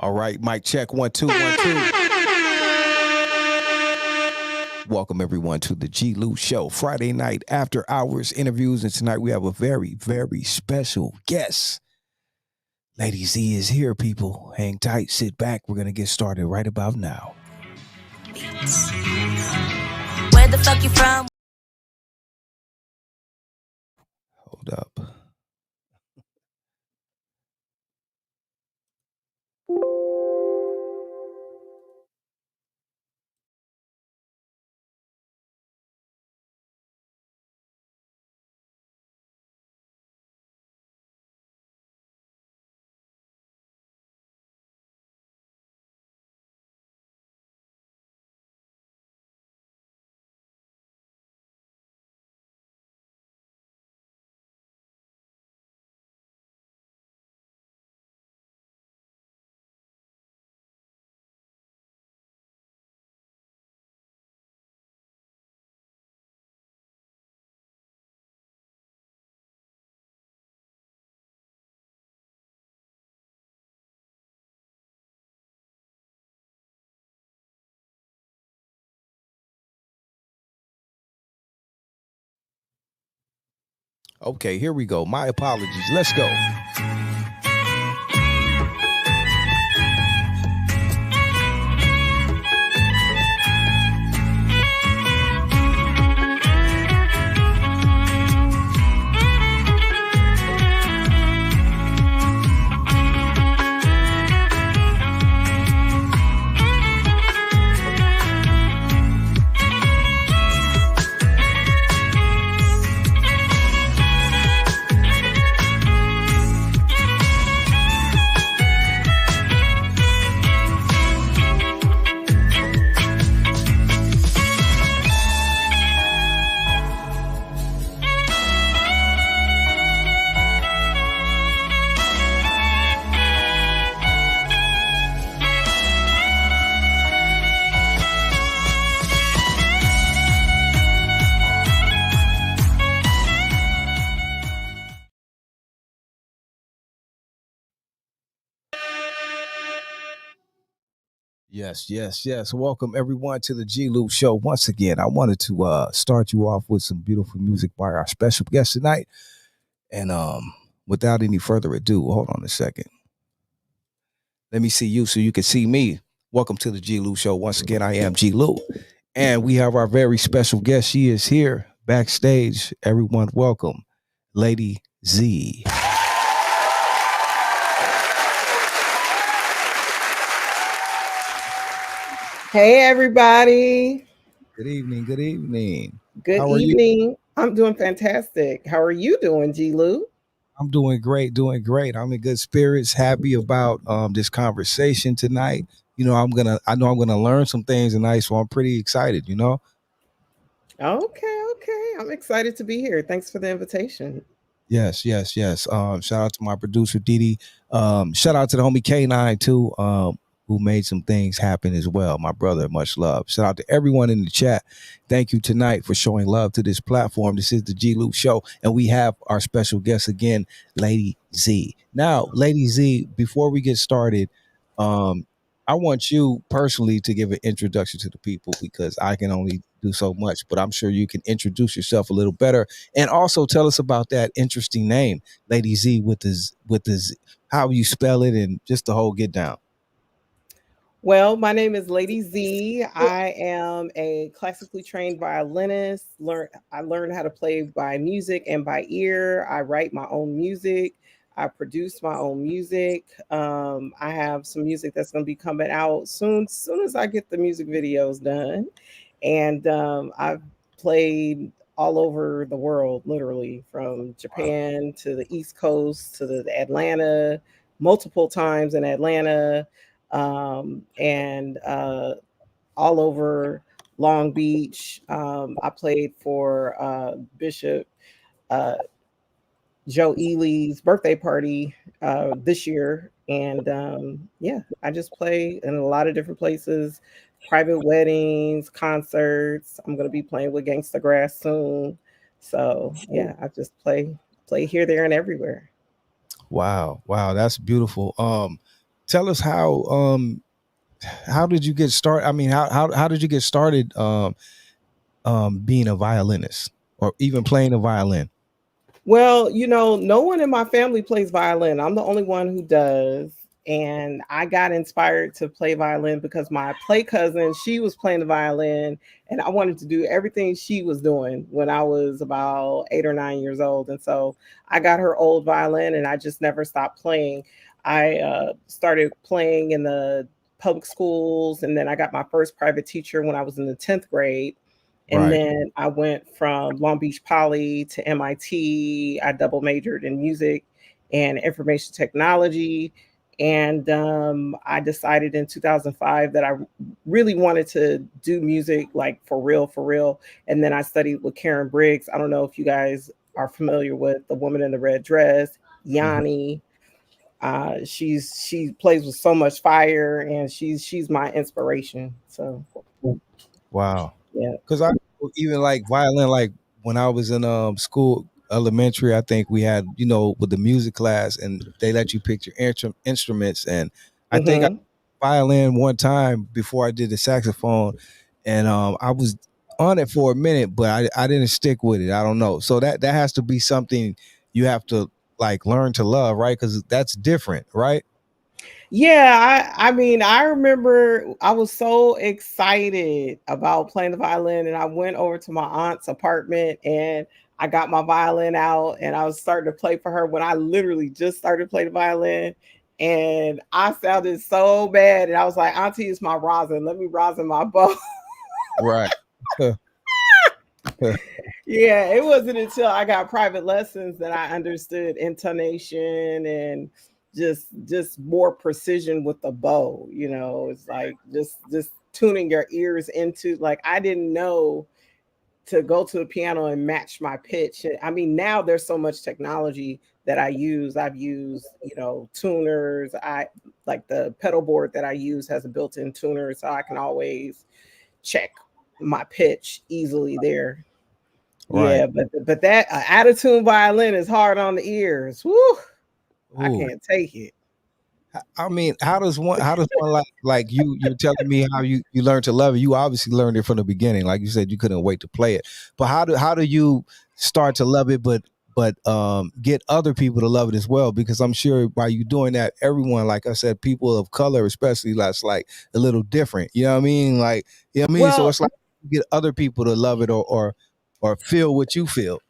All right, mic check 1 2 1 2. Welcome everyone to the G-Lew Show, Friday night after hours interviews, and tonight we have a very, very special guest. Lady Z is here, people. Hang tight, sit back. We're gonna get started right about now. Where the fuck you from? Hold up. Okay, here we go. My apologies. Let's go. Yes. Welcome everyone to the G-Lew Show. Once again, I wanted to start you off with some beautiful music by our special guest tonight. And without any further ado, hold on a second. Let me see you so you can see me. Welcome to the G-Lew Show. Once again, I am G-Lew. And we have our very special guest. She is here backstage. Everyone, welcome, Lady Z. Hey, everybody. Good evening. Good evening. Good How are evening. I'm doing fantastic. How are you doing, G-Lew? I'm doing great. I'm in good spirits, happy about this conversation tonight. You know, I know I'm gonna learn some things tonight, so I'm pretty excited, you know. Okay. I'm excited to be here. Thanks for the invitation. Yes. Shout out to my producer DD. Shout out to the homie K9 too, who made some things happen as well. My brother, much love. Shout out to everyone in the chat. Thank you tonight for showing love to this platform. This is the G-Lew Show, and we have our special guest again, Lady Z. Now, Lady Z, before we get started, I want you personally to give an introduction to the people because I can only do so much, but I'm sure you can introduce yourself a little better and also tell us about that interesting name, Lady Z, with this how you spell it and just the whole get down. Well, my name is Lady Z. I am a classically trained violinist. I learned how to play by music and by ear. I write my own music. I produce my own music. I have some music that's going to be coming out soon as I get the music videos done. And I've played all over the world, literally from Japan to the East Coast to the Atlanta, multiple times in Atlanta, and all over Long Beach. I played for Bishop Joe Ely's birthday party this year. And I just play in a lot of different places, private weddings, concerts. I'm going to be playing with Gangsta Grass soon. So yeah, I just play here, there, and everywhere. Wow, that's beautiful. tell us how did you get started? I mean, how did you get started being a violinist or even playing a violin? Well, no one in my family plays violin. I'm the only one who does. And I got inspired to play violin because my play cousin, she was playing the violin, and I wanted to do everything she was doing when I was about 8 or 9 years old. And so I got her old violin, and I just never stopped playing. I started playing in the public schools, and then I got my first private teacher when I was in the 10th grade. And Right. then I went from Long Beach Poly to MIT. I double majored in music and information technology. And I decided in 2005 that I really wanted to do music like for real, for real. And then I studied with Karen Briggs. I don't know if you guys are familiar with the woman in the red dress, Mhm. Yanni. She plays with so much fire, and she's my inspiration. So Wow. yeah. Because I even like violin, like when I was in school, elementary, I think we had, with the music class, and they let you pick your instruments. And I think I Hmm. violin one time before I did the saxophone, and I was on it for a minute, but I didn't stick with it. I don't know. So that has to be something you have to like learn to love, right? Because that's different, right? Yeah, I mean, I remember I was so excited about playing the violin, and I went over to my aunt's apartment, and I got my violin out, and I was starting to play for her when I literally just started playing the violin, and I sounded so bad, and I was like, "Auntie, it's my rosin. Let me rosin my bow." Right. Yeah, it wasn't until I got private lessons that I understood intonation and just more precision with the bow. It's like just tuning your ears into, like, I didn't know to go to the piano and match my pitch. I mean, now there's so much technology that I use. I've used, tuners. I like the pedal board that I use has a built-in tuner, so I can always check my pitch easily there. Right. Yeah, but that attitude violin is hard on the ears. Woo! I Ooh. can't take it. I mean, how does one like you're telling me how you learned to love it. You obviously learned it from the beginning. Like you said, you couldn't wait to play it. But how do you start to love it, but get other people to love it as well? Because I'm sure by you doing that, everyone, like I said, people of color especially, that's like a little different. You know what I mean? Like, you know what I mean? So Well, it's like you get other people to love it, or feel what you feel.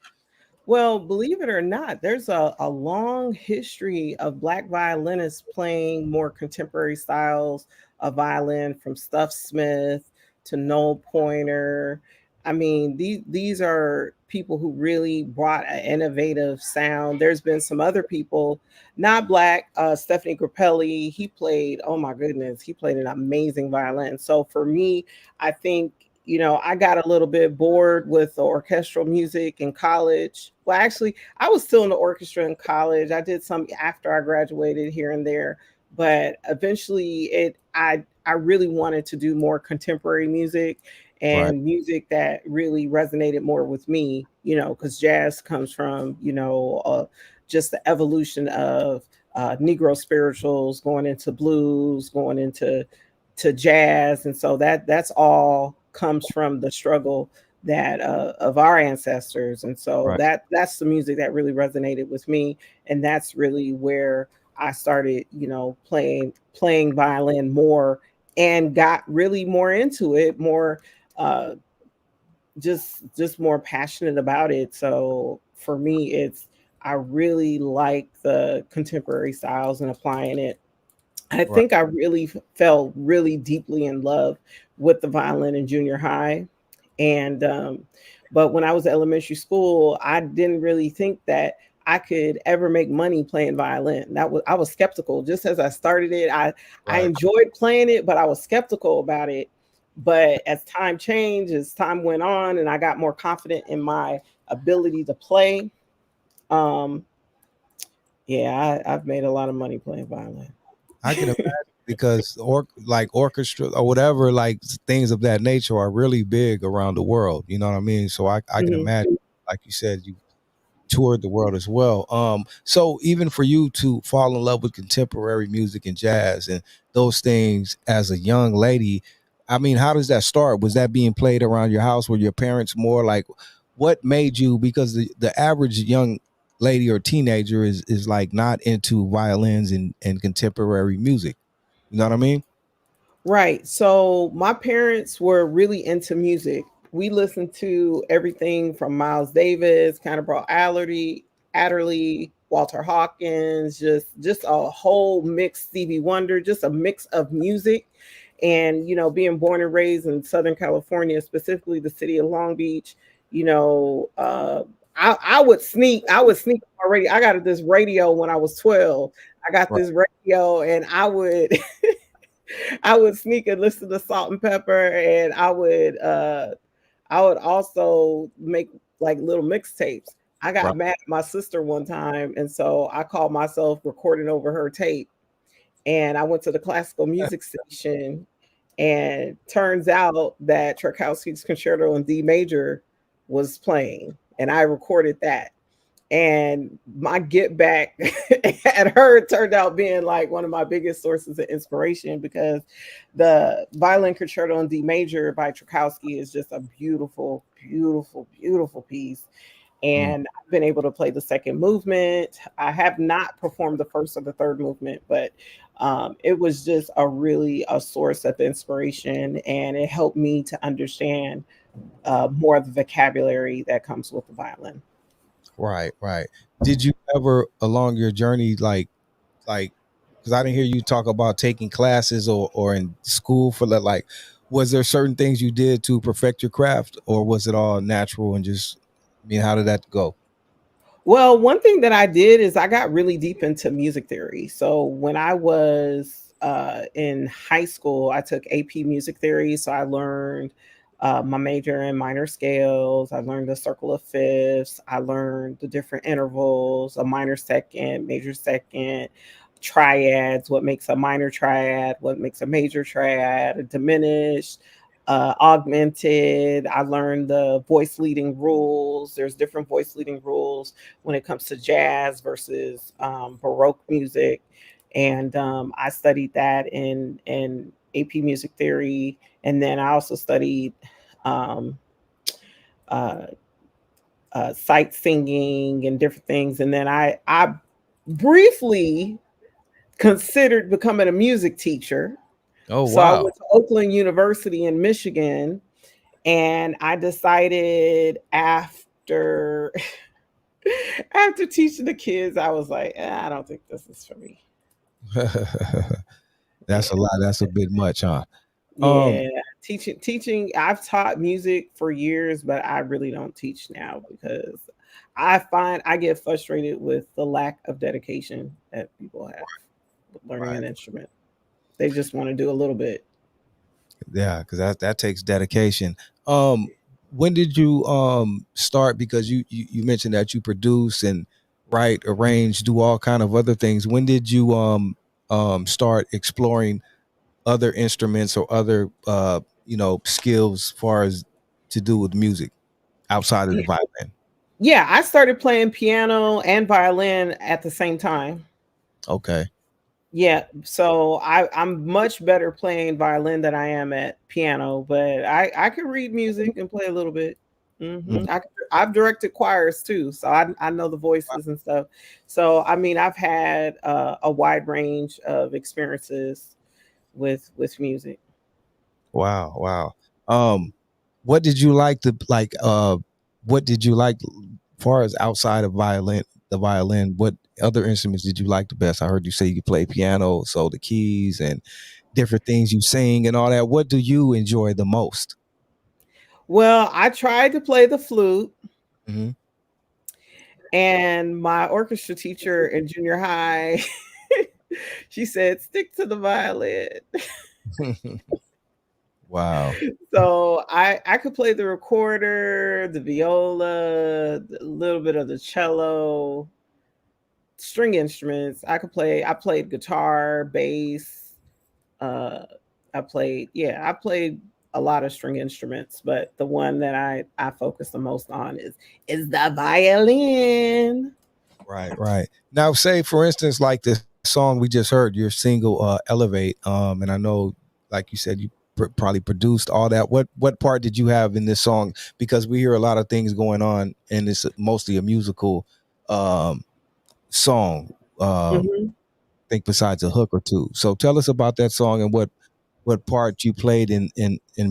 Well, believe it or not, there's a long history of Black violinists playing more contemporary styles of violin, from Stuff Smith to Noel Pointer. I mean, these are people who really brought an innovative sound. There's been some other people, not Black, Stephanie Grappelli. He played, oh my goodness, he played an amazing violin. So for me, I think, I got a little bit bored with the orchestral music in college. Well, actually, I was still in the orchestra in college. I did some after I graduated here and there, but eventually I really wanted to do more contemporary music Right. and music that really resonated more with me, because jazz comes from, just the evolution of Negro spirituals going into blues, going into jazz, and so that's all comes from the struggle that of our ancestors, and so Right. that's the music that really resonated with me, and that's really where I started, playing violin more, and got really more into it, more uh, just more passionate about it. So for me, it's I really like the contemporary styles and applying it. I Right. think I really fell really deeply in love with the violin in junior high. And but when I was at elementary school, I didn't really think that I could ever make money playing violin. I was skeptical. Just as I started it, I Right. enjoyed playing it, but I was skeptical about it. But as time changed, as time went on, and I got more confident in my ability to play, um, yeah, I've made a lot of money playing violin. I can imagine because like orchestra or whatever, like things of that nature are really big around the world. You know what I mean? So I can Mhm. imagine, like you said, you toured the world as well. So even for you to fall in love with contemporary music and jazz and those things as a young lady, I mean, how does that start? Was that being played around your house? Were your parents more like, what made you? Because the average young lady or teenager is like not into violins and contemporary music. You know what I mean? Right. So my parents were really into music. We listened to everything from Miles Davis, Canterbury Adderley, Walter Hawkins, just a whole mix. Stevie Wonder, just a mix of music. And being born and raised in Southern California, specifically the city of Long Beach, you know, uh, I would sneak already. I got this radio when I was 12. I got Right, this radio, and I would I would sneak and listen to Salt and Pepper, and I would also make like little mixtapes. I right. got mad at my sister one time, and so I called myself recording over her tape. And I went to the classical music station, and turns out that Tchaikovsky's Concerto in D major was playing, and I recorded that. And my get back at her turned out being like one of my biggest sources of inspiration, because the Violin Concerto in D major by Tchaikovsky is just a beautiful, beautiful, beautiful piece. Mm. And I've been able to play the second movement. I have not performed the first or the third movement, but it was just a source of inspiration, and it helped me to understand more of the vocabulary that comes with the violin. Right, right. Did you ever along your journey like because I didn't hear you talk about taking classes or in school for that, like was there certain things you did to perfect your craft or was it all natural and just I mean how did that go? Well, one thing that I did is I got really deep into music theory. So when I was in high school, I took AP music theory. So I learned my major and minor scales. I learned the circle of fifths. I learned the different intervals, a minor second, major second, triads, what makes a minor triad, what makes a major triad, a diminished, augmented. I learned the voice leading rules. There's different voice leading rules when it comes to jazz versus Baroque music, and I studied that in AP Music Theory, and then I also studied um, uh, sight singing and different things, and then I briefly considered becoming a music teacher. Oh So I wow. went to Oakland University in Michigan, and I decided after teaching the kids, I was like, I don't think this is for me. That's a Yeah. lot. That's a bit much, huh? Um Yeah. Teaching, I've taught music for years, but I really don't teach now, because I find I get frustrated with the lack of dedication that people have with learning right. an instrument. They just want to do a little bit. Yeah, because that takes dedication. Um, when did you start? Because you mentioned that you produce and write, arrange, do all kind of other things. When did you start exploring other instruments or other skills as far as to do with music outside of the violin? Yeah, I started playing piano and violin at the same time. Okay. Yeah, so I'm much better playing violin than I am at piano, but I can read music and play a little bit. Mhm. I've directed choirs too, so I know the voices and stuff. So I mean, I've had a wide range of experiences with music. Wow, wow. Um, what did you like to like? What did you like, far as outside of the violin? What other instruments did you like the best? I heard you say you play piano, so the keys and different things you sing and all that. What do you enjoy the most? Well, I tried to play the flute, Hmm. and my orchestra teacher in junior high, she said, "Stick to the violin." Wow. So I could play the recorder, the viola, a little bit of the cello, string instruments. I played guitar, bass, uh I played a lot of string instruments, but the one that I focus the most on is the violin. Right, right. Now, say for instance, like the song we just heard, your single "Elevate," and I know, like you said, you probably produced all that. What part did you have in this song? Because we hear a lot of things going on, and it's mostly a musical um, song. Mhm. I think besides a hook or two. So tell us about that song and what part you played in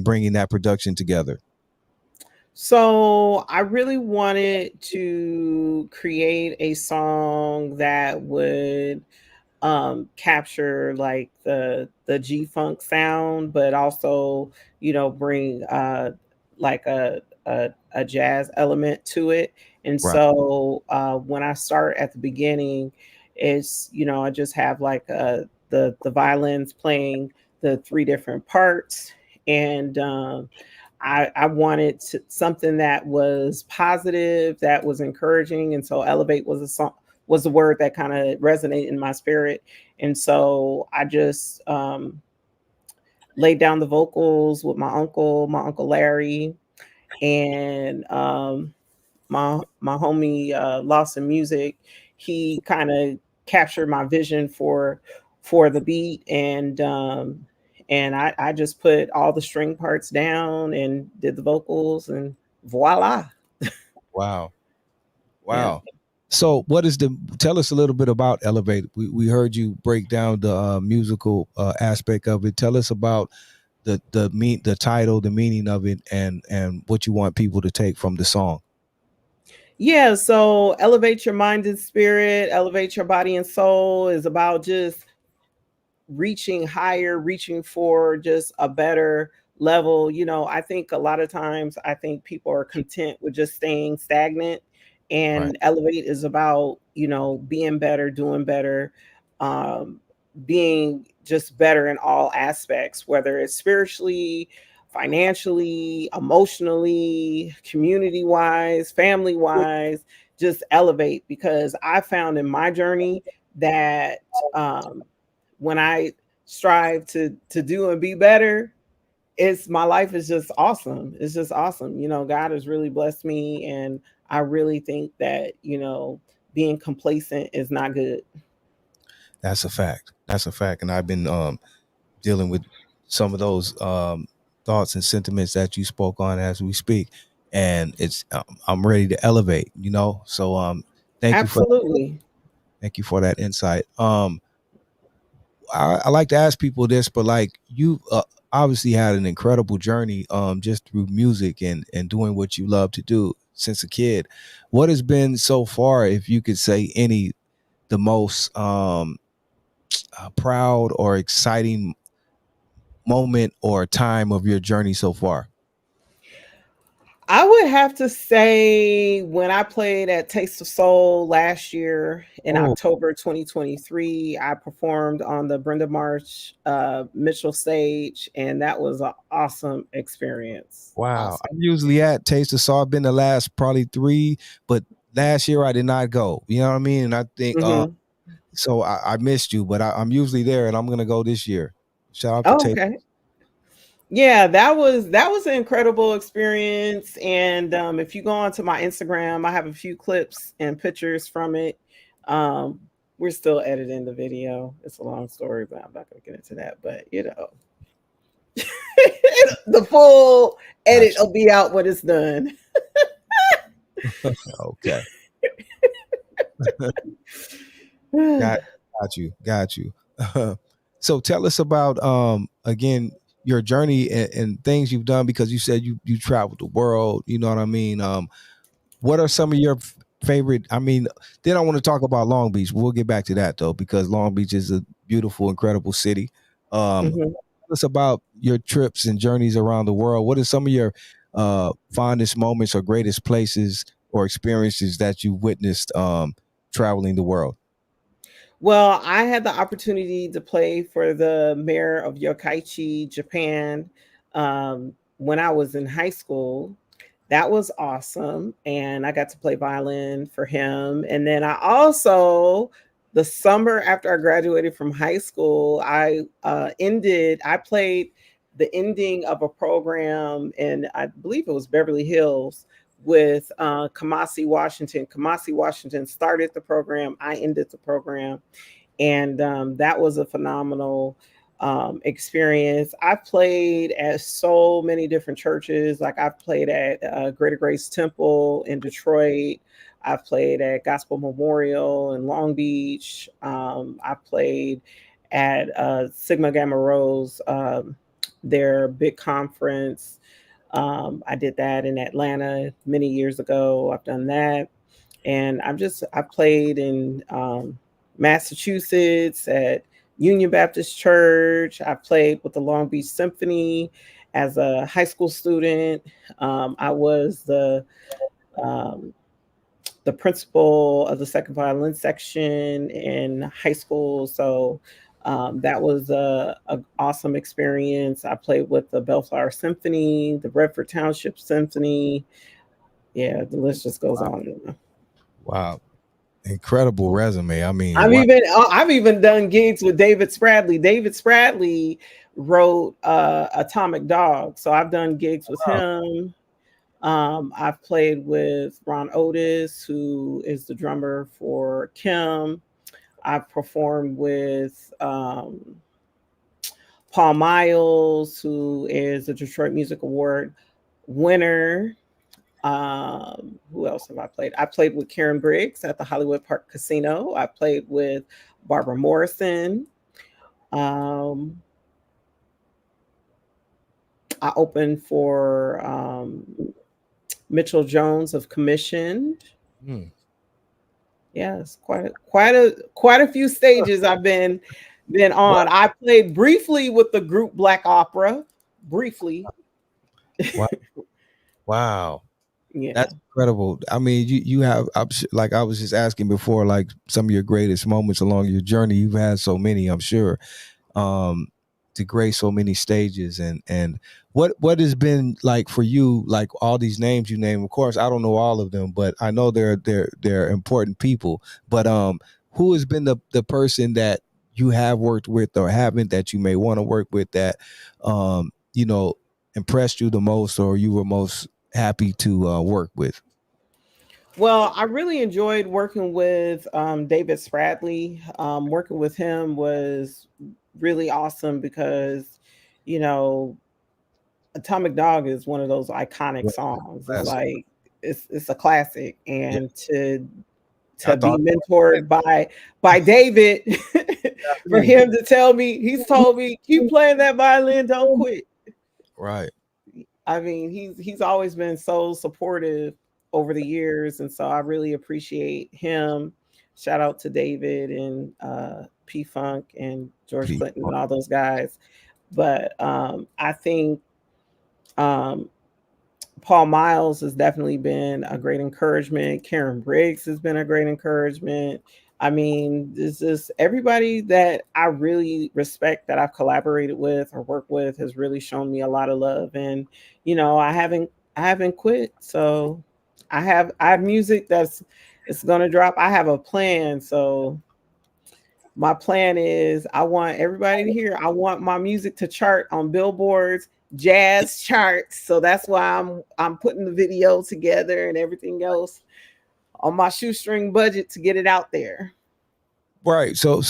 bringing that production together. So I really wanted to create a song that would capture like the G funk sound, but also bring like a jazz element to it. And Right, so when I start at the beginning, it's I just have like the violins playing the three different parts, and I wanted something that was positive, that was encouraging, and so elevate was a song was a word that kind of resonated in my spirit. And so I just laid down the vocals with my uncle Larry, and my homie Lawson Music. He kind of captured my vision for the beat, and I just put all the string parts down and did the vocals, and voila. wow, Yeah. wow. So, what is the? Tell us a little bit about Elevate. We heard you break down the musical aspect of it. Tell us about the title, the meaning of it, and what you want people to take from the song. Yeah, so elevate your mind and spirit, elevate your body and soul is about just reaching higher, reaching for just a better level. I think a lot of times I think people are content with just staying stagnant, Right, and elevate is about, being better, doing better, um being just better in all aspects, whether it's spiritually, financially, emotionally, community wise, family wise. Just elevate, because I found in my journey that um when I strive to do and be better, it's my life is just awesome. It's just awesome. God has really blessed me, and I really think that, being complacent is not good. that's a fact. That's a fact. And I've been dealing with some of those thoughts and sentiments that you spoke on as we speak, and it's I'm ready to elevate. So thank you for Absolutely. that insight. I like to ask people this, but like you obviously had an incredible journey just through music and doing what you love to do since a kid. What has been so far, if you could say any, the most proud or exciting moment or time of your journey so far? I would have to say when I played at Taste of Soul last year in Oh, October 2023, I performed on the Brenda March Mitchell stage, and that was an awesome experience. wow. Awesome. I'm usually at Taste of Soul. I've been the last probably three, but last year I did not go. You know what I mean? And I think Hmm. so I missed you, but I'm usually there and I'm gonna go this year. Shout out to Oh, Taste. okay. Yeah, that was an incredible experience. And if you go onto my Instagram, I have a few clips and pictures from it. Um, we're still editing the video. It's a long story, but I'm not going to get into that. But the full edit Gotcha. will be out when it's done. Okay. Got got you. Got you. So tell us about again your journey and things you've done because you said you traveled the world, you know what I mean? What are some of your favorite? I mean, then I want to talk about Long Beach. We'll get back to that though, because Long Beach is a beautiful, incredible city. Mhm. Tell us about your trips and journeys around the world. What are some of your fondest moments or greatest places or experiences that you witnessed traveling the world? Well, I had the opportunity to play for the mayor of Yokkaichi, Japan, when I was in high school. That was awesome, and I got to play violin for him. And then I also, the summer after I graduated from high school, I played the ending of a program, and I believe it was Beverly Hills with Kamasi Washington. Kamasi Washington started the program. I ended the program, and that was a phenomenal experience. I've played at so many different churches. Like I've played at Greater Grace Temple in Detroit. I've played at Gospel Memorial in Long Beach. I've played at Sigma Gamma Rose, their big conference. I did that in Atlanta many years ago. I've done that, and I've played in Massachusetts at Union Baptist Church. I played with the Long Beach Symphony as a high school student. I was um, the principal of the second violin section in high school. So that was a awesome experience. I played with the Bellflower Symphony, the Redford Township Symphony. Yeah, the list just goes on and on. Wow. Incredible resume. I mean, I've wow. even I've even done gigs with David Spradley. David Spradley wrote Atomic Dog, so I've done gigs with him. I've played with Ron Otis, who is the drummer for Kim. I've performed with Paul Miles, who is a Detroit Music Award winner. Who else have I played? I played with Karen Briggs at the Hollywood Park Casino. I played with Barbara Morrison. Um, I opened for Mitchell Jones of Commissioned. Hmm. Yes, quite a few stages I've been on. Wow. I played briefly with the group Black Opera. Briefly. Wow. Wow. Yeah. That's incredible. I mean, you have like I was just asking before, like some of your greatest moments along your journey. You've had so many, I'm sure, um, to grace so many stages. And what has been like for you? Like all these names you name. Of course, I don't know all of them, but I know they're important people. But who has been the person that you have worked with or haven't that you may want to work with that you know impressed you the most or you were most happy to work with? Well, I really enjoyed working with David Spradley. Working with him was really awesome because, you know, Atomic Dog is one of those iconic songs. It's Classic. like it's a classic, Yeah, and I to be thought. mentored by David for him to tell me, he's told me, keep playing that violin, don't quit. Right. I mean, he's always been so supportive over the years, and so I really appreciate him. Shout out to David and P Funk and George Pete. Clinton and all those guys. But I think um, Paul Miles has definitely been a great encouragement. Karen Briggs has been a great encouragement. I mean, this is everybody that I really respect that I've collaborated with or worked with has really shown me a lot of love. And, you know, I haven't quit. So I have music that's it's gonna drop. I have a plan. So my plan is I want everybody to hear. I want my music to chart on Billboard's jazz charts. So that's why I'm putting the video together and everything else on my shoestring budget to get it out there. Right. So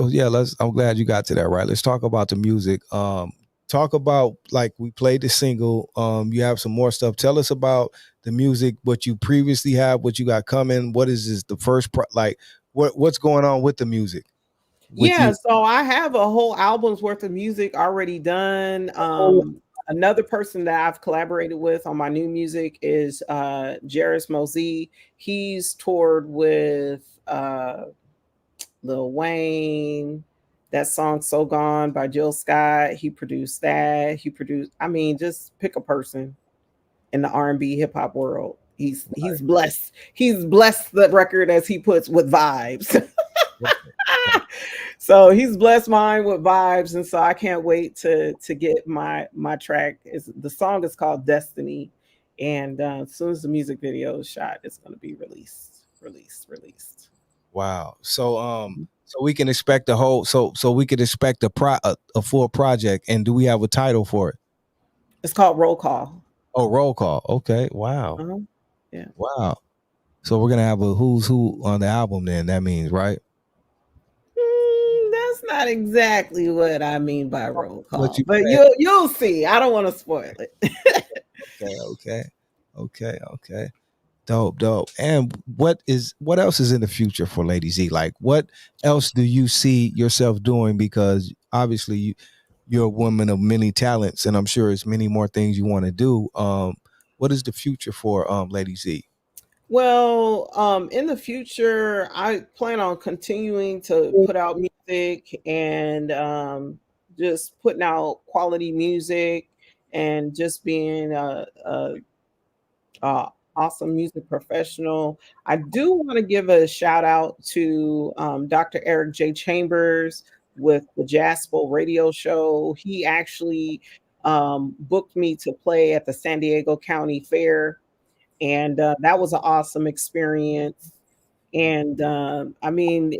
yeah, I'm glad you got to that, right? Let's talk about the music. Talk about like we played the single. You have some more stuff. Tell us about the music, what you previously have, what you got coming. What is this the first like what's going on with the music with Yeah, you? so I have a whole album's worth of music already done. Another person that I've collaborated with on my new music is Jairus Mosey. He's toured with Lil Wayne. That song "So Gone" by Jill Scott. He produced that. He produced. I mean, just pick a person in the R&B hip hop world. He's blessed. He's blessed the record as he puts with vibes. So he's blessed mine with vibes, and so I can't wait to get my track. Is the song is called Destiny, and as soon as the music video is shot, it's going to be released. Wow. So we can expect a whole. So we could expect a full project. And do we have a title for it? It's called Roll Call. Oh, roll call. Okay. Wow. Uh-huh. Yeah. Wow. So we're gonna have a who's who on the album. Then that means right. That's not exactly what I mean by roll What call, you but say? you'll see. I don't want to spoil it. Okay. Okay. Okay. Okay. Dope, dope. And what else is in the future for Lady Z? Like, what else do you see yourself doing? Because obviously you're a woman of many talents, and I'm sure it's many more things you want to do. What is the future for Lady Z? Well, in the future, I plan on continuing to put out music and just putting out quality music and just being a awesome music professional. I do want to give a shout out to Dr. Eric J. Chambers with the Jaspel radio show. He actually booked me to play at the San Diego County Fair, and that was an awesome experience. And I mean,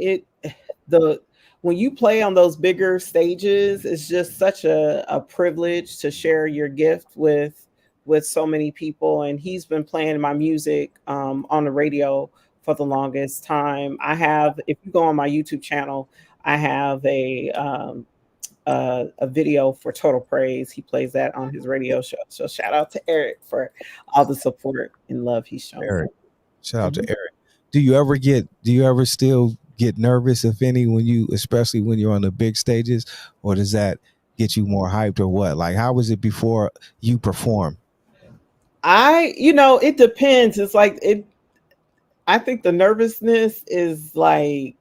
the when you play on those bigger stages, it's just such a privilege to share your gift with so many people. And he's been playing my music on the radio for the longest time. I have, if you go on my YouTube channel, I have a video for Total Praise. He plays that on his radio show. So shout out to Eric for all the support and love he's shown me. Eric. Shout out to Mhm. Eric. Do you ever still get nervous, if any, when you, especially when you're on the big stages, or does that get you more hyped or what? Like, how was it before you perform? It depends. It's like I think the nervousness is like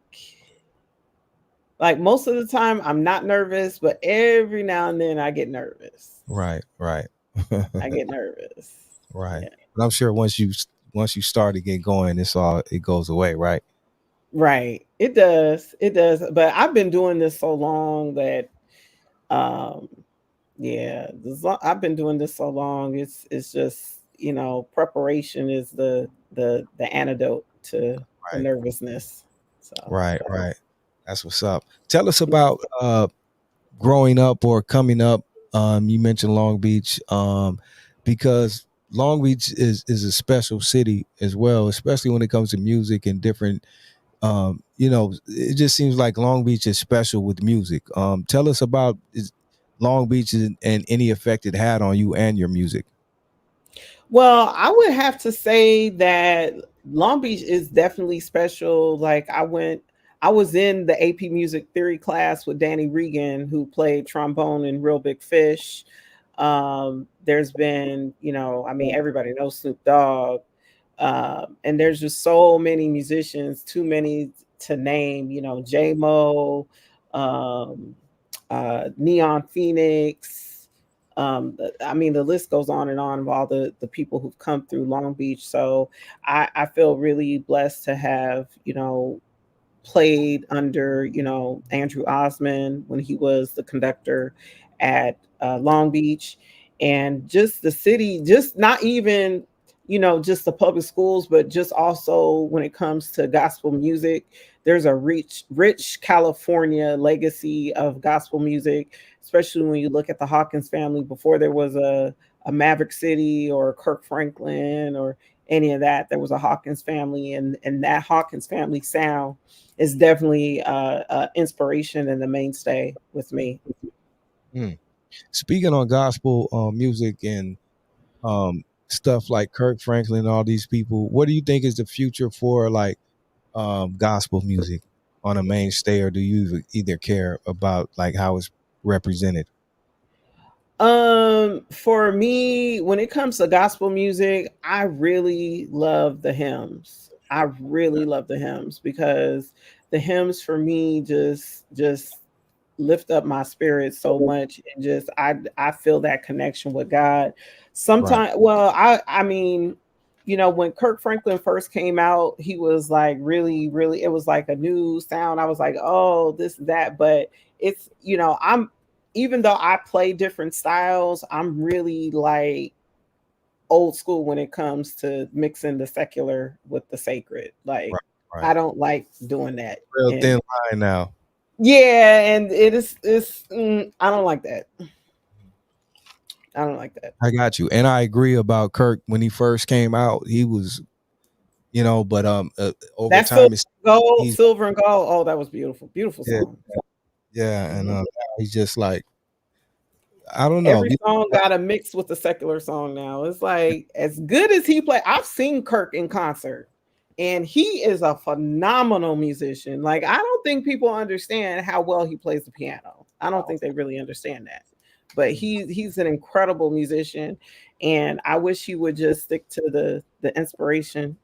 most of the time I'm not nervous, but every now and then I get nervous. Right, right. I get nervous. Right. Yeah. But I'm sure once you start to get going, it goes away, right? Right. It does. It does. But I've been doing this so long that um yeah, I've been doing this so long. It's just, preparation is the antidote to the Right. nervousness. So, Right, right. That's what's up. Tell us about growing up or coming up. You mentioned Long Beach, because Long Beach is a special city as well, especially when it comes to music and different. It just seems like Long Beach is special with music. Tell us about Long Beach and any effect it had on you and your music. well, I would have to say that Long Beach is definitely special. Like I was in the AP Music Theory class with Danny Regan, who played trombone in Real Big Fish. There's been, I mean, everybody knows Snoop Dogg. And there's just so many musicians, too many to name, J Mo, um, Neon Phoenix. I mean, the list goes on and on of all the people who've come through Long Beach. So I feel really blessed to have, played under, Andrew Osmond when he was the conductor at Long Beach. And just the city, just not even, just the public schools, but just also when it comes to gospel music, there's a rich California legacy of gospel music, especially when you look at the Hawkins family before there was a Maverick City or Kirk Franklin or any of that. There was a Hawkins family, and that Hawkins family sound is definitely inspiration and the mainstay with me. Hmm. Speaking on gospel music and stuff like Kirk Franklin and all these people, what do you think is the future for like gospel music on a mainstay, or do you either care about like how it's represented? For me, when it comes to gospel music, I really love the hymns. I really love the hymns because the hymns for me just lift up my spirit so much, and just I feel that connection with God. Right, Sometimes, well, I mean, when Kirk Franklin first came out, he was like really, really, it was like a new sound. I was like, oh, this, that, but it's, I'm, even though I play different styles, I'm really like old school when it comes to mixing the secular with the sacred. Like, right, Right. I don't like doing that. Real thin And line now. yeah, and I don't like that. I don't like that. I got you, and I agree about Kirk when he first came out. He was, but over That silver time, gold, he's silver and gold. Oh, that was beautiful. Beautiful yeah, song. yeah, and Mhm. he's just like I don't know. Every song got a mix with the secular song now. It's like as good as he play. I've seen Kirk in concert, and he is a phenomenal musician. Like I don't think people understand how well he plays the piano. I don't think they really understand that. But he's an incredible musician, and I wish he would just stick to the inspiration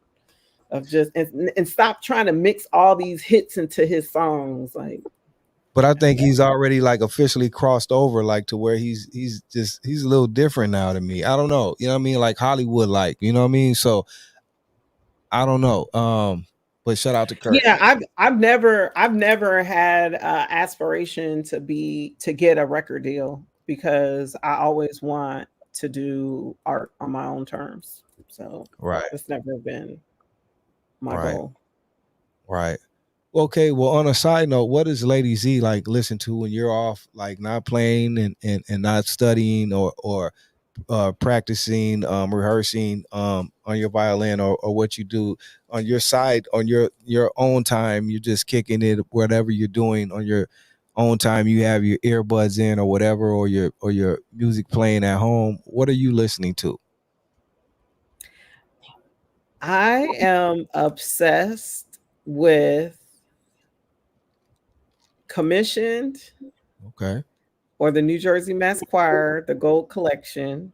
of just and stop trying to mix all these hits into his songs. Like But I think he's already like officially crossed over, like to where he's a little different now to me. I don't know, you know what I mean? Like Hollywood, like you know what I mean. So I don't know. But shout out to Kirk. yeah, I've never had aspiration to get a record deal because I always want to do art on my own terms. So Right, that's never been my right, goal. right. Okay, well, on a side note, what does Lady Z like listen to when you're off, like not playing and not studying or practicing, rehearsing on your violin or what you do on your side on your own time? You're just kicking it, whatever you're doing on your own time. You have your earbuds in or whatever, or your music playing at home. What are you listening to? I am obsessed with commissioned Okay, or the New Jersey Mass Choir, the Gold Collection,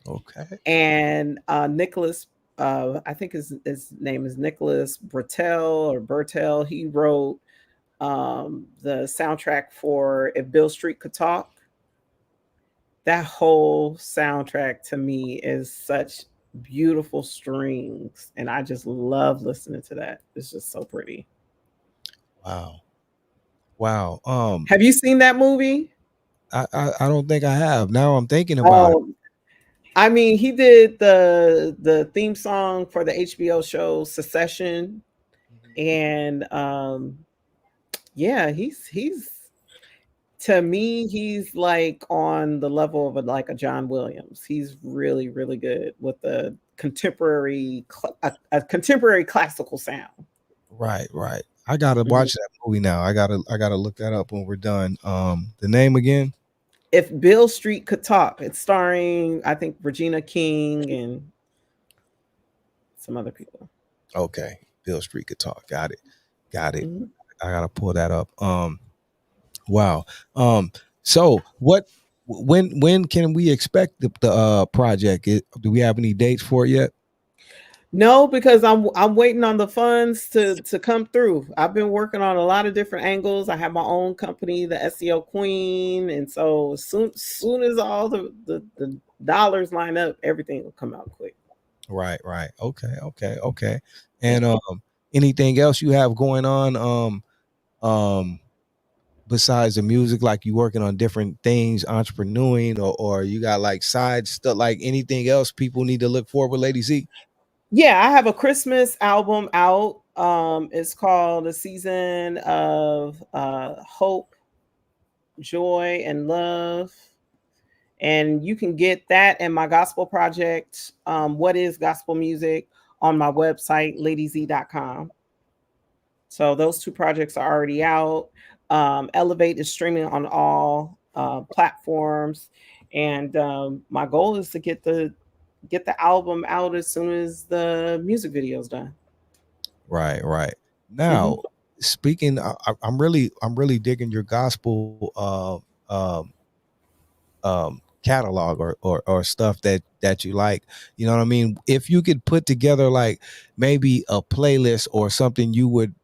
okay, and Nicholas. I think his name is Nicholas Bertel or Bertel. He wrote the soundtrack for If Bill Street Could Talk. That whole soundtrack to me is such beautiful strings, and I just love listening to that. It's just so pretty. wow, wow. Have you seen that movie? I don't think I have. Now I'm thinking about it. Oh, I mean, he did the theme song for the HBO show Secession, and yeah, he's to me, he's like on the level of like a John Williams. He's really, really good with the a contemporary classical sound. Right, right. I gotta Mhm. watch that movie now. I gotta look that up when we're done. The name again? If Bill Street Could Talk, it's starring I think Regina King and some other people. Okay, Bill Street could talk. Got it. Got it. Mhm. I gotta pull that up. Wow. So when can we expect the project? Do we have any dates for it yet? No, because I'm waiting on the funds to come through. I've been working on a lot of different angles. I have my own company, the SEO Queen, and so soon as all the dollars line up, everything will come out quick. Right, right. Okay, okay, okay. Yeah. And anything else you have going on? Um besides the music, like you working on different things, entrepreneuring, or you got like side stuff, like anything else people need to look for with Lady Z? Yeah, I have a Christmas album out. It's called A Season of Hope, Joy, and Love. And you can get that and my gospel project, What is Gospel Music, on my website, ladyz.com. So those two projects are already out. Elevate is streaming on all platforms, and my goal is to get the album out as soon as the music video is done. Right, right. Mhm. Now, speaking, I'm really digging your gospel catalog or stuff that you like. You know what I mean? If you could put together like maybe a playlist or something you would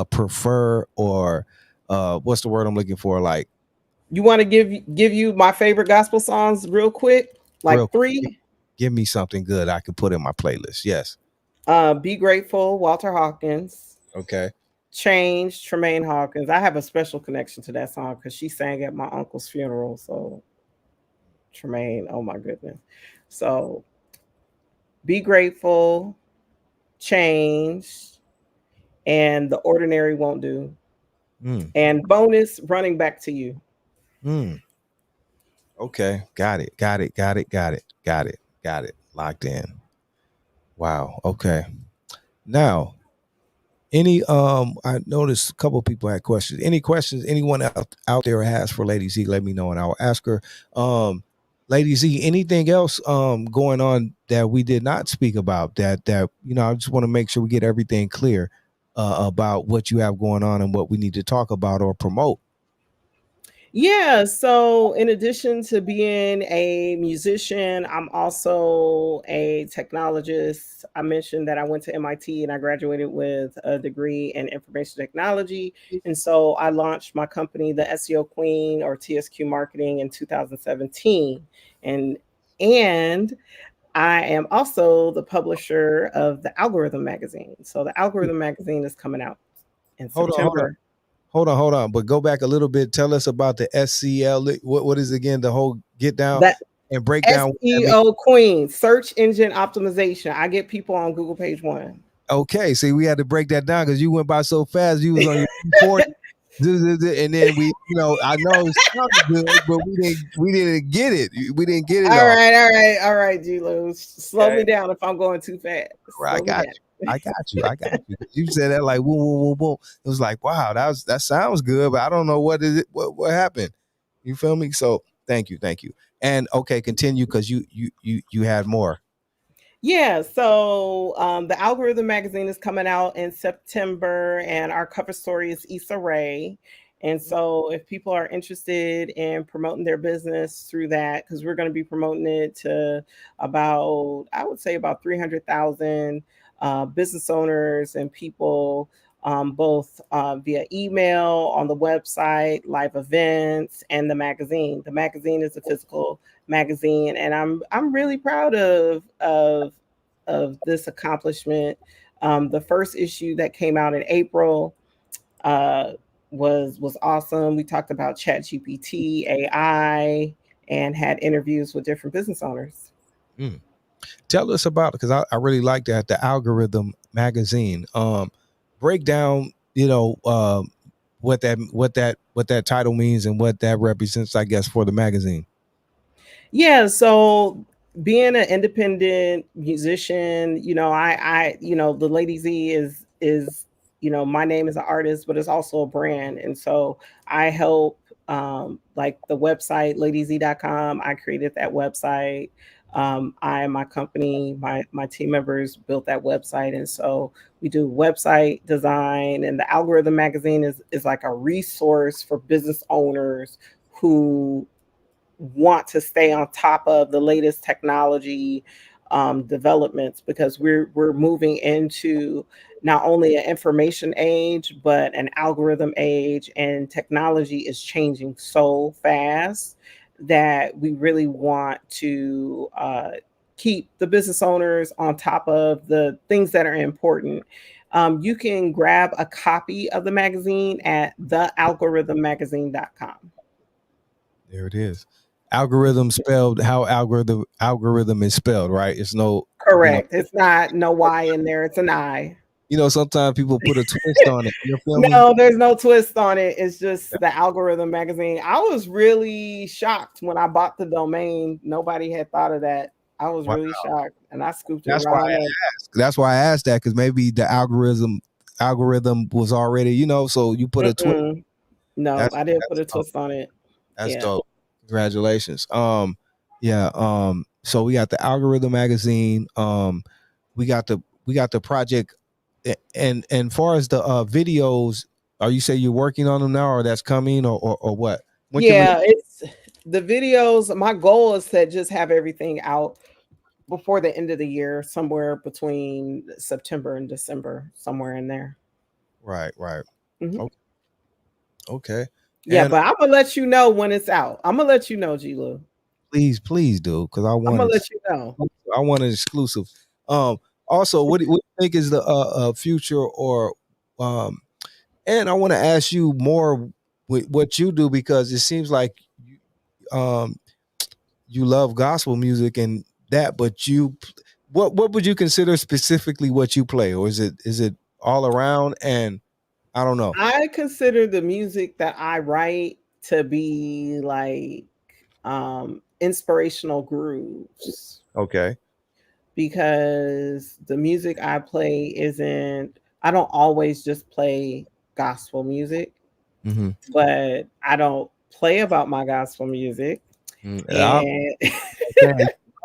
prefer, or what's the word I'm looking for? Like You want to give you my favorite gospel songs real quick, real like quick, three. give me something good I could put in my playlist. Yes. Be Grateful, Walter Hawkins. Okay. Change, Tremaine Hawkins. I have a special connection to that song because she sang at my uncle's funeral. So Tremaine, oh my goodness. So Be Grateful, Change, and The Ordinary Won't Do. Mm, And bonus, Running Back to You. mm. Okay, got it, got it, got it, got it, got it, got it. Locked in. Wow. Okay. Now, any I noticed a couple of people had questions. Any questions anyone out there has for Lady Z, let me know and I'll ask her. Lady Z, anything else going on that we did not speak about that I just want to make sure we get everything clear about what you have going on and what we need to talk about or promote. Yeah, so in addition to being a musician, I'm also a technologist. I mentioned that I went to MIT and I graduated with a degree in information technology. And so I launched my company, the SEO Queen or TSQ Marketing, in 2017. And and I am also the publisher of the Algorithm magazine. So the Algorithm magazine is coming out in Hold on, hold on. September. Hold on. But go back a little bit. Tell us about the SCL. What is again the whole get down That and break down what that means? SEO Queen, search engine optimization. I get people on Google page one. Okay, see, we had to break that down because you went by so fast. You was on your 40, and then I know it sounded good, but we didn't get it. We didn't get it all. All right, G-Lew. Slow Okay, me down if I'm going too fast. right, I Slow me got down. you. I got you. I got you. You said that like whoa, whoa, whoa, whoa. It was like wow, that sounds good, but I don't know what is it. What happened? You feel me? So thank you, thank you. And okay, continue because you had more. Yeah, so the Algorithm magazine is coming out in September, and our cover story is Issa Rae. And so, if people are interested in promoting their business through that, because we're going to be promoting it to about, I would say, about 300,000 business owners and people, both via email, on the website, live events, and the magazine. The magazine is a physical magazine, and I'm really proud of this accomplishment. The first issue that came out in April uh, was awesome. We talked about Chat GPT, AI, and had interviews with different business owners. Mm. Tell us about it because I really like that the Algorithm magazine. Break down what that title means and what that represents, I guess, for the magazine. Yeah, so being an independent musician, the Lady Z is my name is an artist, but it's also a brand. And so I help like the website ladyz.com. I created that website. I and my company, my team members built that website. And so we do website design, and the Algorithm magazine is like a resource for business owners who want to stay on top of the latest technology developments, because we're moving into not only an information age but an algorithm age, and technology is changing so fast that we really want to keep the business owners on top of the things that are important. You can grab a copy of the magazine at thealgorithmmagazine.com. There it is. Algorithm spelled how algorithm is spelled, right? It's no, you know, Correct. It's not no Y in there. It's an I. sometimes people put a twist on it. You feel me? No, there's no twist on it. It's just the Algorithm magazine. I was really shocked when I bought the domain. Nobody had thought of that. I was Wow. really shocked, and I scooped it That's right why on up. that's why I asked that because maybe the algorithm was already, so you put a twist. Mm-mm. No, That's I didn't put that's a dope. twist on it. That's Yeah. dope. Congratulations. Yeah. So we got the Algorithm magazine. We got the project, and far as the videos, are you say you're working on them now, or that's coming, or what? When can we? Yeah, it's the videos. My goal is to just have everything out before the end of the year, somewhere between September and December, somewhere in there. Right. Right. Mhm. O- Okay. Yeah, And but I'm gonna let you know when it's out. I'm gonna let you know, G-Lu. please do because I I'm want gonna it. let you know. I want it exclusive. Also, what do you think is the future or um and I want to ask you more with what you do because it seems like um you love gospel music and that, but what would you consider specifically what you play, or is it all around, and I don't know. I consider the music that I write to be like inspirational grooves, Okay. because the music I play isn't, I don't always just play gospel music, Mm-hmm. but I don't play about my gospel music. And Okay.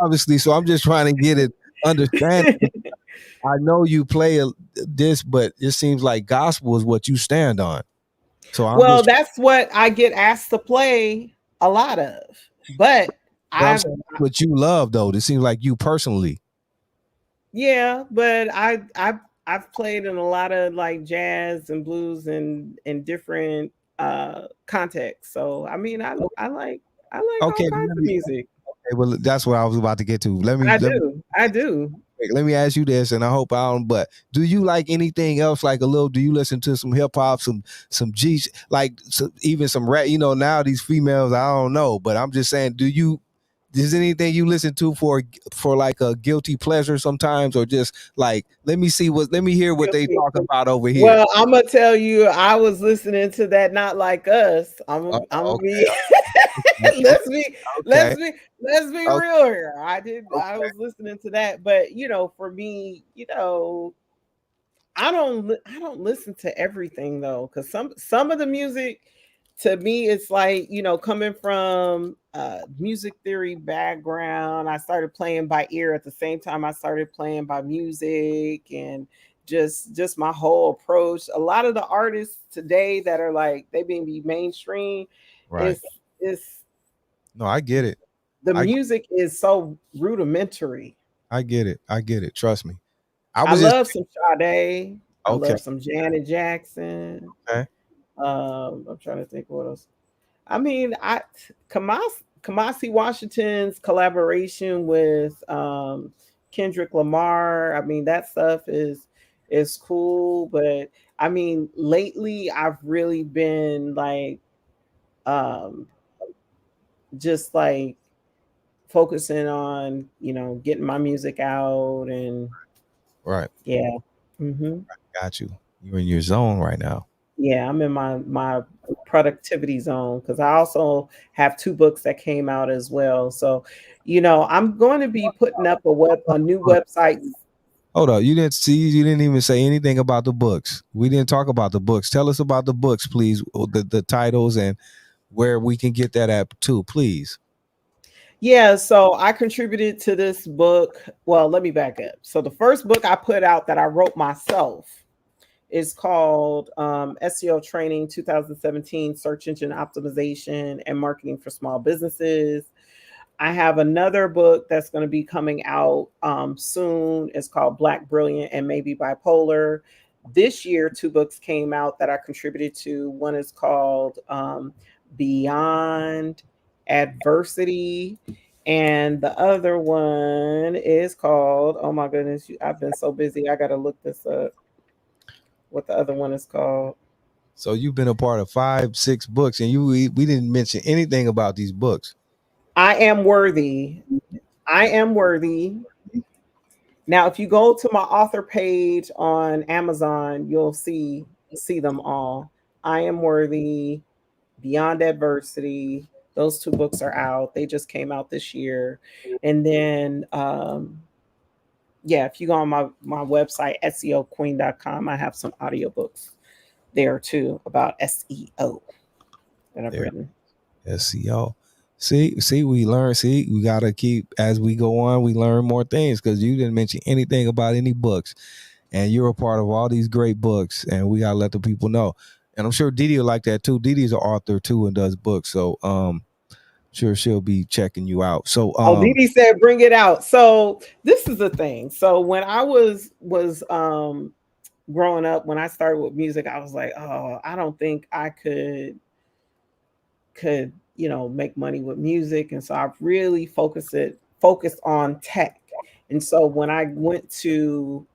Obviously, so I'm just trying to get it understand. I know you play this, but it seems like gospel is what you stand on. So I'm well, just, that's what I get asked to play a lot of. But but I'm I've saying what you love though. It seems like you personally. yeah, but I've played in a lot of like jazz and blues and in different contexts. So I mean I like all Okay, kinds of music. okay, well, that's what I was about to get to. I do. I do. Let me ask you this, and I hope I don't. But do you like anything else? Like a little? Do you listen to some hip hop, some G, like even some rap? You know, now these females, I don't know, but I'm just saying, do you? Is anything you listen to for like a guilty pleasure sometimes, or just like let me see what let me hear what they Guilty. talk about over here? Well, I'm gonna tell you, I was listening to that Not Like Us. I'm gonna Okay, be let's be okay, let's be okay, real here. I okay. was listening to that, but for me, I don't listen to everything though, because some of the music to me it's like, coming from music theory background. I started playing by ear at the same time I started playing by music, and just my whole approach. A lot of the artists today that are like they being be mainstream, Right. it's No, I get it. the I music is so rudimentary. I get it. I get it. Trust me. I I was just love some Sade. I okay. love some Janet Jackson. Okay. I'm trying to think what else. I mean, Kamasi Washington's collaboration with Kendrick Lamar. I mean, that stuff is cool, but I mean, lately I've really been like um just like focusing on, getting my music out and Right. yeah. Hmm. Got you. You're in your zone right now. Yeah, I'm in my productivity zone because I also have two books that came out as well. So, I'm going to be putting up a new website. Hold up. You didn't see, you didn't even say anything about the books. We didn't talk about the books. Tell us about the books, please. The titles and where we can get that at too, please. Yeah, so I contributed to this book. Well, let me back up. So the first book I put out that I wrote myself is called SEO Training 2017 Search Engine Optimization and Marketing for Small Businesses. I have another book that's going to be coming out soon. It's called Black Brilliant and Maybe Bipolar. This year, two books came out that I contributed to. One is called Beyond Adversity, and the other one is called, oh my goodness, I've been so busy. I got to look this up. What the other one is called. So you've been a part of 5, 6 books, and we didn't mention anything about these books. I Am Worthy. I Am Worthy. Now, if you go to my author page on Amazon, you'll see them all. I Am Worthy, Beyond Adversity. Those two books are out. They just came out this year. And then yeah, if you go on my website, seoqueen.com, I have some audiobooks there too about SEO that I've There, written. SEO. See, we learn. See, we gotta keep as we go on. We learn more things because you didn't mention anything about any books, and you're a part of all these great books, and we gotta let the people know. And I'm sure Didi will like that too. Didi's an author too and does books, so sure she'll be checking you out. So Oh, Dee said, "Bring it out." So this is the thing. So when I was growing up, when I started with music, I was like, "Oh, I don't think I could make money with music," and so I've really focused on tech. And so when I went to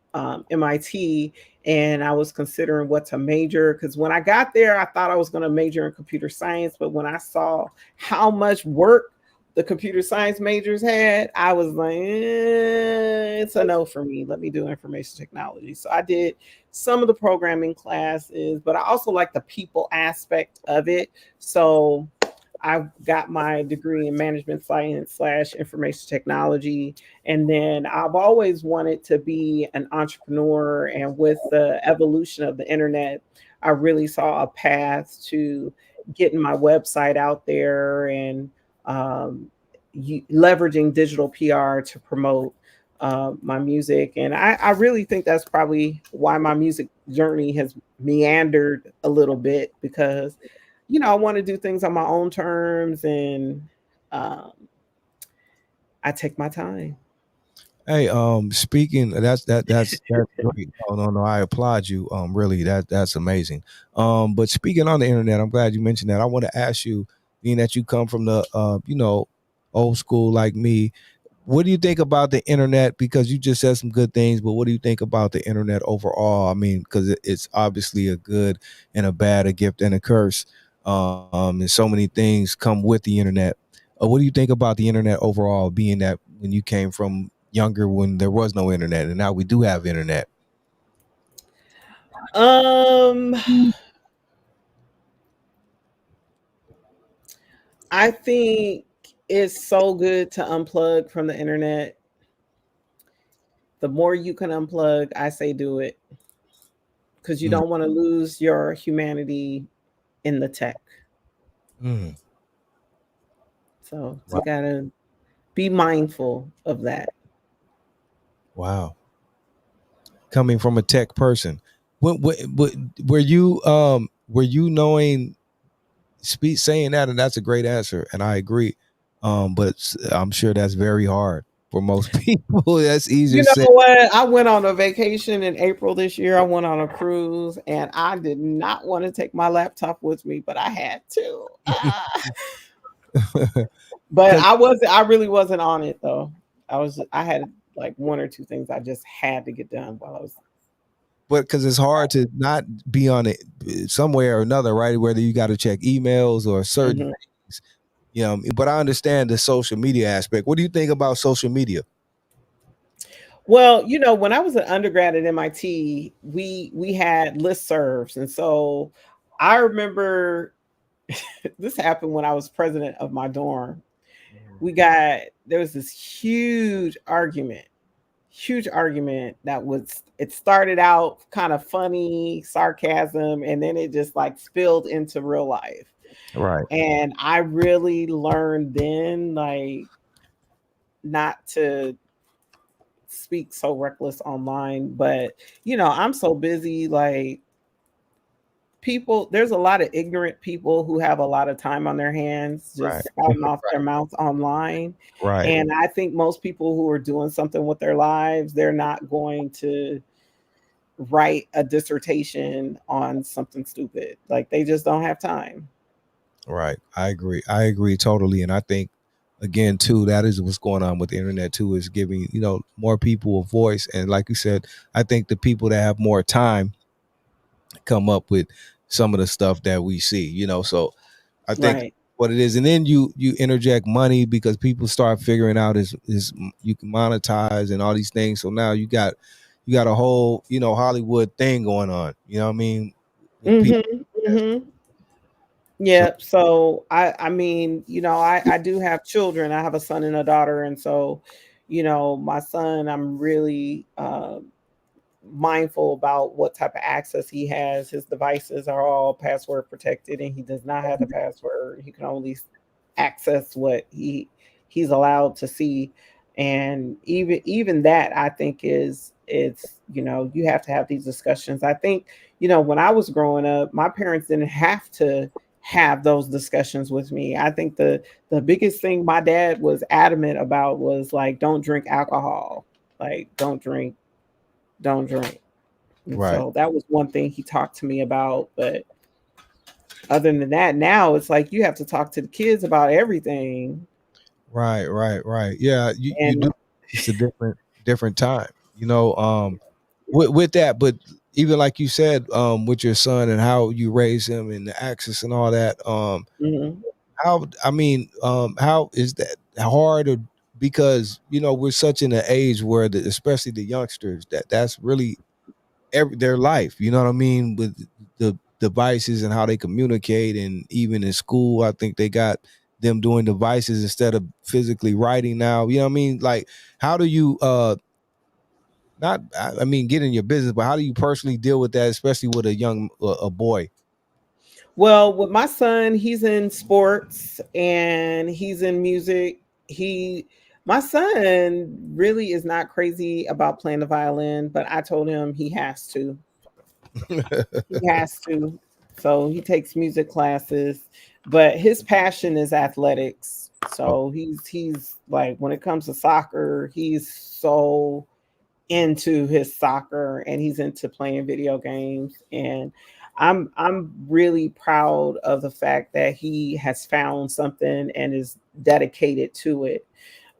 MIT and I was considering what to major, because when I got there I thought I was going to major in computer science, but when I saw how much work the computer science majors had, I was like, it's a no for me. Let me do information technology. So I did some of the programming classes, but I also like the people aspect of it. So I got my degree in management science slash information technology. And then I've always wanted to be an entrepreneur. And with the evolution of the internet, I really saw a path to getting my website out there and um, leveraging digital PR to promote my music. And I really think that's probably why my music journey has meandered a little bit because I want to do things on my own terms and um, I take my time. Hey, speaking that's great. No, I applaud you. Really, that's amazing. But speaking on the internet, I'm glad you mentioned that. I want to ask you, being that you come from the old school like me, what do you think about the internet? Because you just said some good things, but what do you think about the internet overall? I mean, because it's obviously a good and a bad, a gift and a curse. And so many things come with the internet. What do you think about the internet overall, being that when you came from younger when there was no internet and now we do have internet? Um, I think it's so good to unplug from the internet. The more you can unplug, I say do it because you Mm, don't want to lose your humanity in the tech. mm, So you wow. gotta be mindful of that. Wow. Coming from a tech person, what were you knowing speak saying that, and that's a great answer, and I agree. But I'm sure that's very hard for most people. That's easier You know said. what? I went on a vacation in April this year. I went on a cruise and I did not want to take my laptop with me, but I had to. But Because I really wasn't on it though. I had like one or two things I just had to get done while I was. it's hard to not be on it somewhere or another, right? Whether you got to check emails or certain Mhm. things, but I understand the social media aspect. What do you think about social media? Well, when I was an undergrad at MIT, we had listservs, and so I remember this happened when I was president of my dorm. There was this huge argument that was it started out kind of funny sarcasm and then it just like spilled into real life. Right, And I really learned then like not to speak so reckless online, but I'm so busy like people there's a lot of ignorant people who have a lot of time on their hands right, just spouting off their mouths online. right, And I think most people who are doing something with their lives, they're not going to write a dissertation on something stupid. Like they just don't have time. right. I agree totally, and I think again too that is what's going on with the internet too, is giving more people a voice. And like you said, I think the people that have more time come up with some of the stuff that we see. So I think Right. what it is, and then you interject money because people start figuring out is you can monetize and all these things. So now you got a whole Hollywood thing going on. You know what I mean? With people. Mhm. Mhm. So Yeah, so I mean, I do have children. I have a son and a daughter, and so, my son, I'm really mindful about what type of access he has. His devices are all password protected, and he does not have the password. He can only access what he's allowed to see. And even that, I think it's you have to have these discussions. I think when I was growing up, my parents didn't have to have those discussions with me. I think the biggest thing my dad was adamant about was like, don't drink alcohol, like don't drink. And right. so that was one thing he talked to me about. But other than that, now it's like you have to talk to the kids about everything. Right. Yeah, you do. And It's a different time. With that, but even like you said, with your son and how you raise him and the access and all that, mhm. how I mean, how is that? hard because we're such in an age where especially the youngsters that's really their life. You know what I mean, with the devices and how they communicate, and even in school, I think they got them doing devices instead of physically writing now. You know what I mean? Like, how do you not? I mean, get in your business, but how do you personally deal with that, especially with a young a boy? Well, with my son, he's in sports and he's in music. He My son really is not crazy about playing the violin, but I told him he has to. He has to. So he takes music classes, but his passion is athletics. So he's like, when it comes to soccer, he's so into his soccer and he's into playing video games, and I'm really proud of the fact that he has found something and is dedicated to it.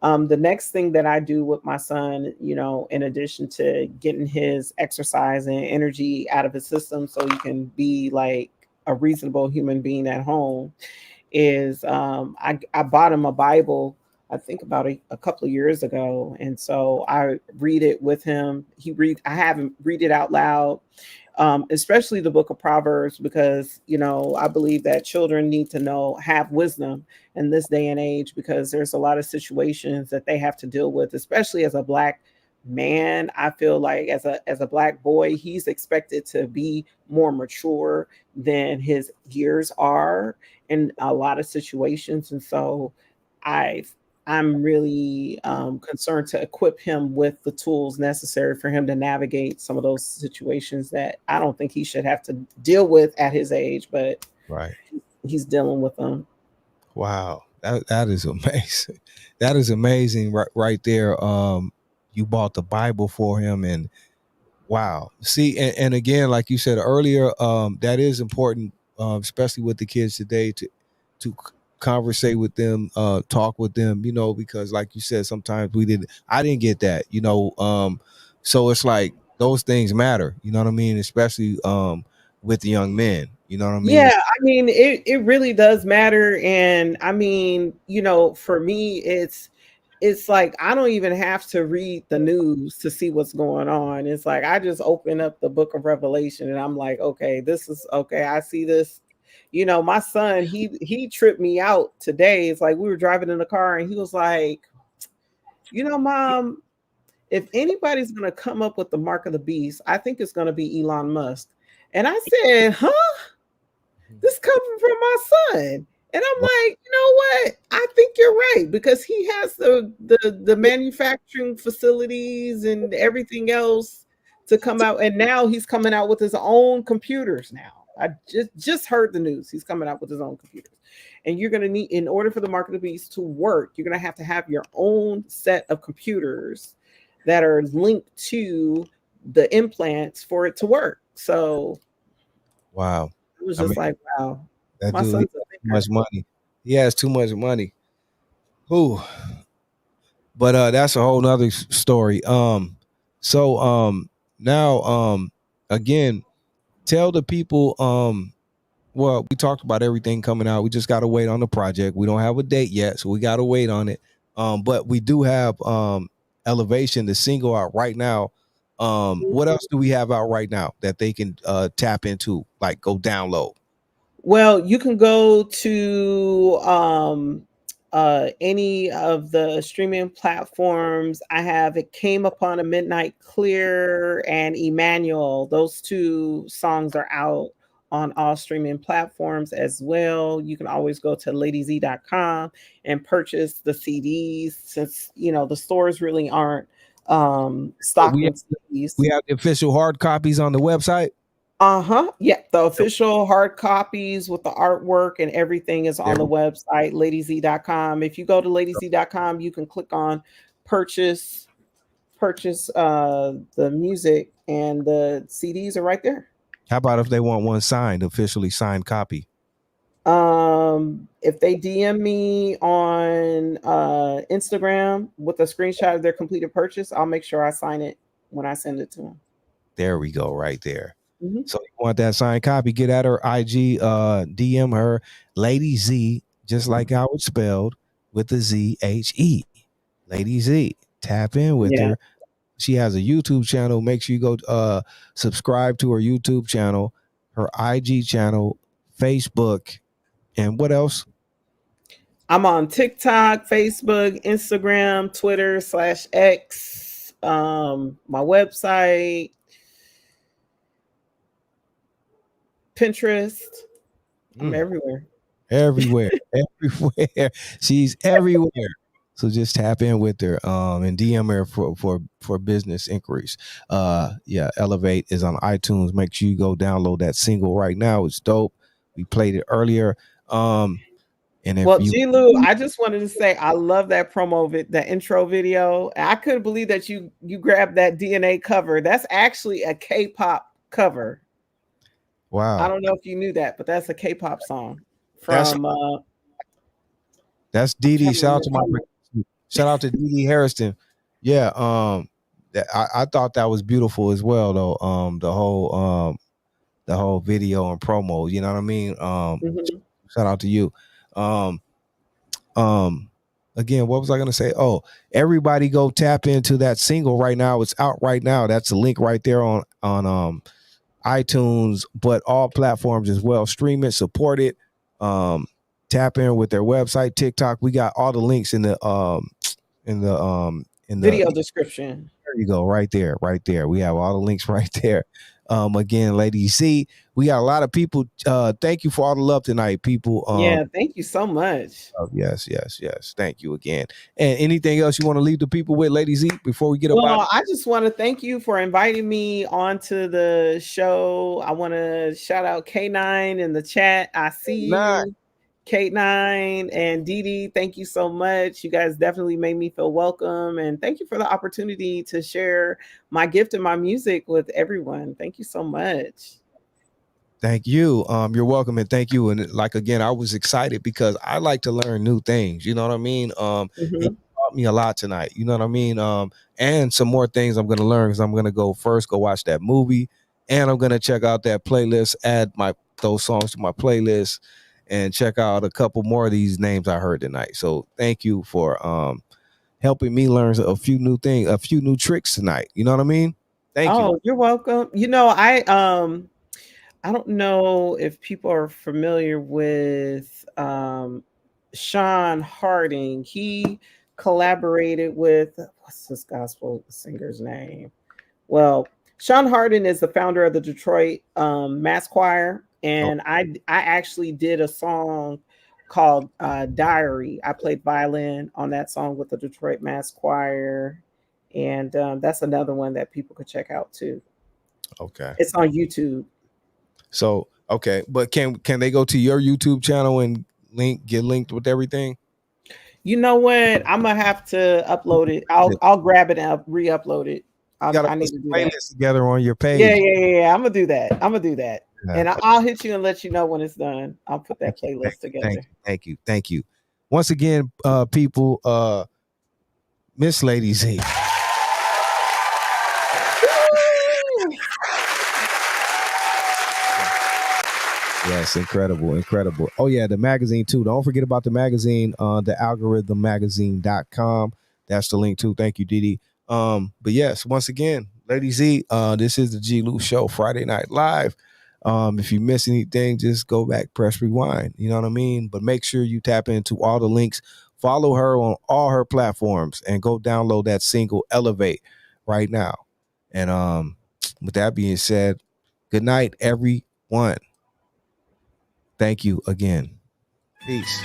The next thing that I do with my son, in addition to getting his exercise and energy out of his system so he can be like a reasonable human being at home, is I bought him a Bible, I think about a couple of years ago. And so I read it with him. I have him read it out loud, especially the book of Proverbs, because, I believe that children need to have wisdom in this day and age, because there's a lot of situations that they have to deal with, especially as a Black man. I feel like as a Black boy, he's expected to be more mature than his years are in a lot of situations. And so I I'm really concerned to equip him with the tools necessary for him to navigate some of those situations that I don't think he should have to deal with at his age, but Right. he's dealing with them. Wow, that is amazing. That is amazing, right there. You bought the Bible for him, and wow. See, and again, like you said earlier, that is important, especially with the kids today, to conversate with them, talk with them, because like you said, sometimes I didn't get that, so it's like those things matter, you know what I mean, especially with the young men, you know what I mean. Yeah, I mean, it really does matter. And I mean, for me, it's like I don't even have to read the news to see what's going on. It's like I just open up the book of Revelation and I'm like, okay, this is okay. I see this. My son, he tripped me out today. It's like we were driving in the car and he was like, Mom, if anybody's gonna come up with the mark of the beast, I think it's gonna be Elon Musk. And I said, huh? This coming from my son. And I'm like, you know what? I think you're right, because he has the manufacturing facilities and everything else to come out. And now he's coming out with his own computers now. I just heard the news. He's coming out with his own computers. And you're gonna need, in order for the market of the beast to work, you're gonna have to have your own set of computers that are linked to the implants for it to work. So Wow. it was I just mean, like, wow, that my dude, he son's has a too thinker. much money. He has too much money. Who? But that's a whole nother story. So now again, tell the people, well, we talked about everything coming out. We just gotta wait on the project. We don't have a date yet, so we gotta wait on it. But we do have Elevation, the single, out right now. What else do we have out right now that they can tap into, like go download? Well, you can go to any of the streaming platforms. I have It Came Upon a Midnight Clear and Emmanuel. Those two songs are out on all streaming platforms as well. You can always go to ladyz.com and purchase the CDs, since the stores really aren't We stocking have, CDs. we have the official hard copies on the website. Uh-huh. Yeah, the official hard copies with the artwork and everything is on There the we website, ladyz.com. If you go to ladyz.com, you can click on purchase, the music, and the CDs are right there. How about if they want one signed, officially signed copy? If they DM me on Instagram with a screenshot of their completed purchase, I'll make sure I sign it when I send it to them. There we go, right there. Mhm. So you want that signed copy? Get at her IG, DM her, Lady Z, just like how it's spelled. with the ZHE. Lady Z. Tap in with Yeah. her. She has a YouTube channel. Make sure you go subscribe to her YouTube channel, her IG channel, Facebook, and what else? I'm on TikTok, Facebook, Instagram, Twitter /X, my website, Pinterest. I'm everywhere. Everywhere. Everywhere. She's everywhere. So just tap in with her and DM her for business inquiries. Yeah, Elevate is on iTunes. Make sure you go download that single right now. It's dope. We played it earlier. And if Well, you G-Lew, I just wanted to say I love that that intro video. I couldn't believe that you grabbed that DNA cover. That's actually a K-pop cover. wow. I don't know if you knew that, but that's a K-pop song That's from that's DD. Shout out to DD Hairston. Yeah, I thought that was beautiful as well though. The whole video and promo, you know what I mean? Shout out to you. Again, what was I gonna say? Oh, everybody go tap into that single right now. It's out right now. That's the link right there on iTunes, but all platforms as well. Stream it, support it. Tap in with their website, TikTok. We got all the links in the video description. There you go, right there. We have all the links right there. Again, Lady Z, we got a lot of people. Thank you for all the love tonight, people. Yeah, thank you so much. Yes. Thank you again. And anything else you want to leave the people with, Lady Z, before we get up? Well, I just want to thank you for inviting me onto the show. I want to shout out K9 in the chat. I see you. K9 and DD, thank you so much. You guys definitely made me feel welcome. And thank you for the opportunity to share my gift and my music with everyone. Thank you so much. Thank you. You're welcome, and thank you. And like again, I was excited because I like to learn new things. You know what I mean? It taught me a lot tonight. You know what I mean? And some more things I'm gonna learn because I'm gonna go watch that movie, and I'm gonna check out that playlist, add those songs to my playlist, and check out a couple more of these names I heard tonight. So thank you for helping me learn a few new things, a few new tricks tonight. You know what I mean? Thank you. Oh, you're welcome. You know, I don't know if people are familiar with Sean Harding. He collaborated with, what's this gospel singer's name? Well, Sean Harding is the founder of the Detroit Mass Choir, and I actually did a song called Diary. I played violin on that song with the Detroit Mass Choir, and that's another one that people could check out too. Okay, it's on YouTube. So okay, but can they go to your YouTube channel and get linked with everything? You know what? I'm gonna have to upload it. I'll grab it and re-upload it. I need to do that. Together on your page. Yeah. I'm gonna do that. Yeah. And I'll hit you and let you know when it's done. I'll put that playlist together. Thank you. Once again, people, Miss Lady Z. Yes, incredible. Oh yeah, the magazine too. Don't forget about the magazine, the algorithmmagazine.com. That's the link too. Thank you, Didi. But yes, once again, Lady Z, this is the G-Lew Show, Friday Night Live. If you miss anything, just go back, press rewind. You know what I mean? But make sure you tap into all the links. Follow her on all her platforms and go download that single Elevate right now. And with that being said, good night, everyone. Thank you again. Peace.